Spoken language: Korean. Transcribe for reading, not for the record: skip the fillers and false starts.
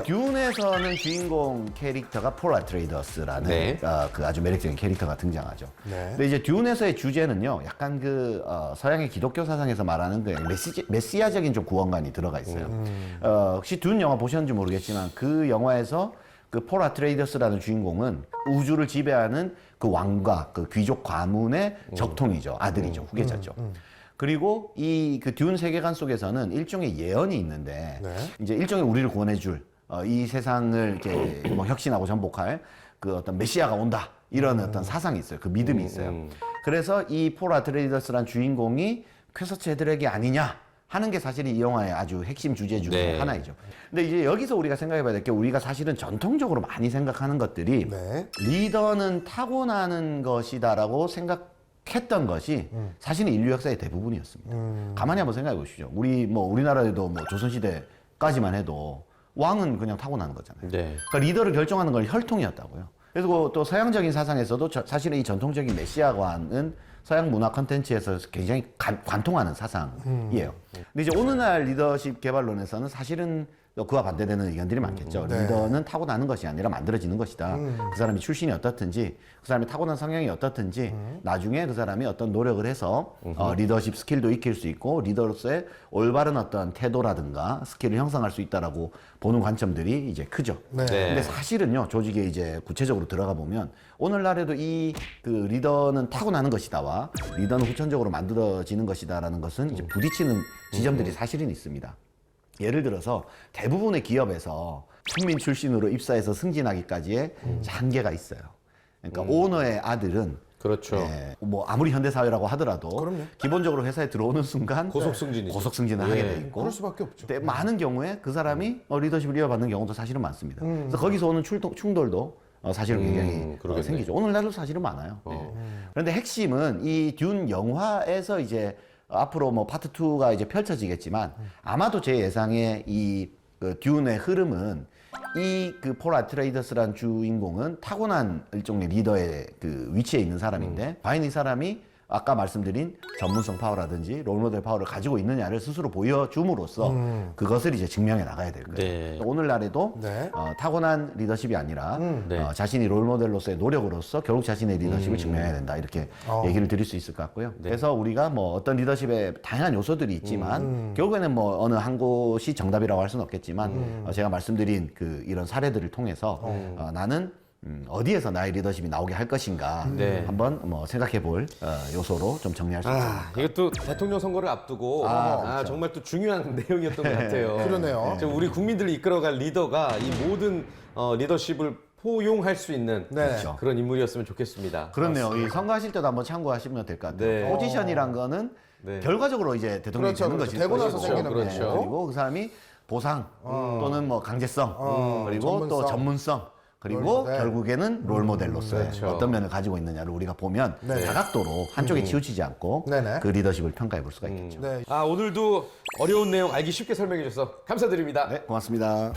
듄에서는 주인공 캐릭터가 폴 아트레이더스라는 네. 그 아주 매력적인 캐릭터가 등장하죠. 네. 근데 이제 듄에서의 주제는요, 약간 그 서양의 기독교 사상에서 말하는 그 메시아적인 좀 구원관이 들어가 있어요. 혹시 듄 영화 보셨는지 모르겠지만 그 영화에서 그 폴 아트레이더스라는 주인공은 우주를 지배하는 그 왕과 그 귀족 가문의 적통이죠. 아들이죠. 후계자죠. 그리고 이 그 듄 세계관 속에서는 일종의 예언이 있는데 네. 이제 일종의 우리를 구원해줄 이 세상을 이렇게 뭐 혁신하고 전복할 그 어떤 메시아가 온다 이런 어떤 사상이 있어요. 그 믿음이 있어요. 그래서 이 폴 아트레이더스란 주인공이 퀘서츠 헤드렉이 아니냐 하는 게 사실 이 영화의 아주 핵심 주제 중에 네. 하나이죠. 근데 이제 여기서 우리가 생각해봐야 될 게 우리가 사실은 전통적으로 많이 생각하는 것들이 네. 리더는 타고나는 것이다라고 생각했던 것이 사실은 인류 역사의 대부분이었습니다. 가만히 한번 생각해 보시죠. 우리나라에도 뭐 조선시대까지만 해도 왕은 그냥 타고나는 거잖아요. 네. 그러니까 리더를 결정하는 건 혈통이었다고요. 그리고 또 서양적인 사상에서도 사실은 이 전통적인 메시아관은 서양 문화 컨텐츠에서 굉장히 관통하는 사상이에요. 근데 이제 오늘날 리더십 개발론에서는 사실은 그와 반대되는 의견들이 많겠죠. 네. 리더는 타고나는 것이 아니라 만들어지는 것이다. 그 사람이 출신이 어떻든지, 그 사람이 타고난 성향이 어떻든지, 나중에 그 사람이 어떤 노력을 해서 리더십 스킬도 익힐 수 있고, 리더로서의 올바른 어떤 태도라든가 스킬을 형성할 수 있다라고 보는 관점들이 이제 크죠. 네. 네. 근데 사실은요, 조직에 이제 구체적으로 들어가 보면, 오늘날에도 이 그 리더는 타고나는 것이다와 리더는 후천적으로 만들어지는 것이다라는 것은 이제 부딪히는 지점들이 사실은 있습니다. 예를 들어서 대부분의 기업에서 평민 출신으로 입사해서 승진하기까지의 한계가 있어요. 그러니까 오너의 아들은 그렇죠. 뭐 아무리 현대사회라고 하더라도 그럼요. 기본적으로 회사에 들어오는 순간 고속승진이죠. 고속승진을 하게 돼 있고 그럴 수밖에 없죠. 근데 많은 경우에 그 사람이 리더십을 이어받는 경우도 사실은 많습니다. 그래서 거기서 오는 충돌도 사실은 굉장히 그러겠네. 생기죠. 오늘날도 사실은 많아요. 네. 그런데 핵심은 이 듄 영화에서 이제 앞으로 뭐 파트 2가 이제 펼쳐지겠지만 아마도 제 예상에 이 그 듄의 흐름은 이 그 폴 아트레이더스란 주인공은 타고난 일종의 리더의 그 위치에 있는 사람인데 과연 이 사람이 아까 말씀드린 전문성 파워라든지 롤모델 파워를 가지고 있느냐를 스스로 보여줌으로써 그것을 이제 증명해 나가야 될 거예요. 네. 오늘날에도 네. 타고난 리더십이 아니라 네. 자신이 롤모델로서의 노력으로서 결국 자신의 리더십을 증명해야 된다 이렇게 얘기를 드릴 수 있을 것 같고요. 그래서 우리가 뭐 어떤 리더십에 다양한 요소들이 있지만 결국에는 뭐 어느 한 곳이 정답이라고 할 수는 없겠지만 제가 말씀드린 그 이런 사례들을 통해서 나는 어디에서 나의 리더십이 나오게 할 것인가 네. 한번 뭐 생각해 볼 요소로 좀 정리할 수 있습니다. 이것도 대통령 선거를 앞두고 그렇죠. 정말 또 중요한 내용이었던 것 같아요. 그러네요. 지금 우리 국민들을 이끌어갈 리더가 이 모든 리더십을 포용할 수 있는 네. 그렇죠. 그런 인물이었으면 좋겠습니다. 그렇네요. 이 선거하실 때도 한번 참고하시면 될 것 같아요. 네. 포지션이란 거는 네. 결과적으로 이제 대통령이 그렇죠, 되는 그렇죠. 것이 되고 나서 것이고, 생기는 그렇죠. 거고. 그리고 그 사람이 보상 또는 뭐 강제성 그리고 또 전문성. 전문성 그리고 롤모델. 결국에는 롤모델로서의 그렇죠. 어떤 면을 가지고 있느냐를 우리가 보면 네. 다각도로 한쪽에 치우치지 않고 네네. 그 리더십을 평가해 볼 수가 있겠죠. 네. 오늘도 어려운 내용 알기 쉽게 설명해 주셔서 감사드립니다. 네, 고맙습니다.